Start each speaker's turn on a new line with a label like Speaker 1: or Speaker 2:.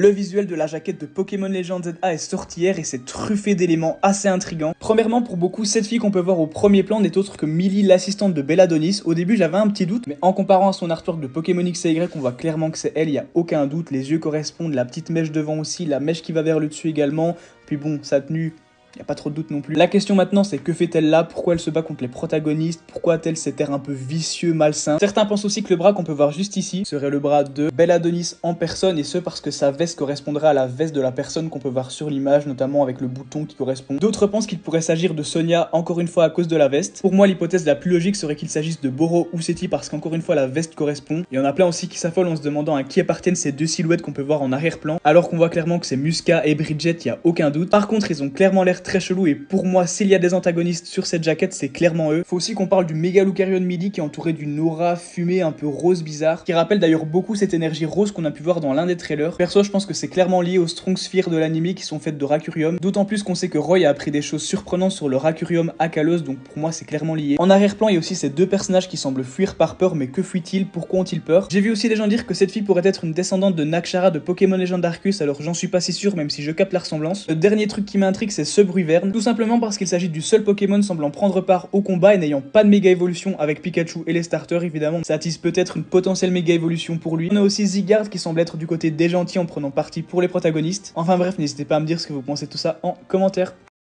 Speaker 1: Le visuel de la jaquette de Pokémon Legends ZA est sorti hier et c'est truffé d'éléments assez intrigants. Premièrement, pour beaucoup, cette fille qu'on peut voir au premier plan n'est autre que Millie, l'assistante de Belladonis. Au début, j'avais un petit doute, mais en comparant à son artwork de Pokémon X et Y, on voit clairement que c'est elle, il n'y a aucun doute. Les yeux correspondent, la petite mèche devant aussi, la mèche qui va vers le dessus également. Puis bon, sa tenue... Y a pas trop de doute non plus. La question maintenant c'est que fait-elle là? Pourquoi elle se bat contre les protagonistes? Pourquoi a-t-elle cet air un peu vicieux, malsain? Certains pensent aussi que le bras qu'on peut voir juste ici serait le bras de Belladonis en personne, et ce parce que sa veste correspondrait à la veste de la personne qu'on peut voir sur l'image, notamment avec le bouton qui correspond. D'autres pensent qu'il pourrait s'agir de Sonia, encore une fois à cause de la veste. Pour moi l'hypothèse la plus logique serait qu'il s'agisse de Boro ou Seti parce qu'encore une fois la veste correspond. Il y en a plein aussi qui s'affolent en se demandant à qui appartiennent ces deux silhouettes qu'on peut voir en arrière-plan, alors qu'on voit clairement que c'est Musca et Bridget, il y a aucun doute. Par contre ils ont clairement l'air très chelou, et pour moi s'il y a des antagonistes sur cette jaquette c'est clairement eux. Faut aussi qu'on parle du méga Lucario de Millie qui est entouré d'une aura fumée un peu rose bizarre, qui rappelle d'ailleurs beaucoup cette énergie rose qu'on a pu voir dans l'un des trailers. Perso je pense que c'est clairement lié aux Strong Spheres de l'anime qui sont faites de Racurium, d'autant plus qu'on sait que Roy a appris des choses surprenantes sur le Racurium à Kalos, donc pour moi c'est clairement lié. En arrière-plan il y a aussi ces deux personnages qui semblent fuir par peur, mais que fuient-ils? Pourquoi ont-ils peur? J'ai vu aussi des gens dire que cette fille pourrait être une descendante de Nakshara de Pokémon Legend Arceus, alors j'en suis pas si sûr même si je capte la ressemblance. Le dernier truc qui m'intrigue c'est ce Bruivern, tout simplement parce qu'il s'agit du seul Pokémon semblant prendre part au combat et n'ayant pas de méga évolution avec Pikachu et les starters évidemment. Ça attise peut-être une potentielle méga évolution pour lui. On a aussi Zygarde qui semble être du côté des gentils en prenant parti pour les protagonistes. Enfin bref, n'hésitez pas à me dire ce que vous pensez de tout ça en commentaire.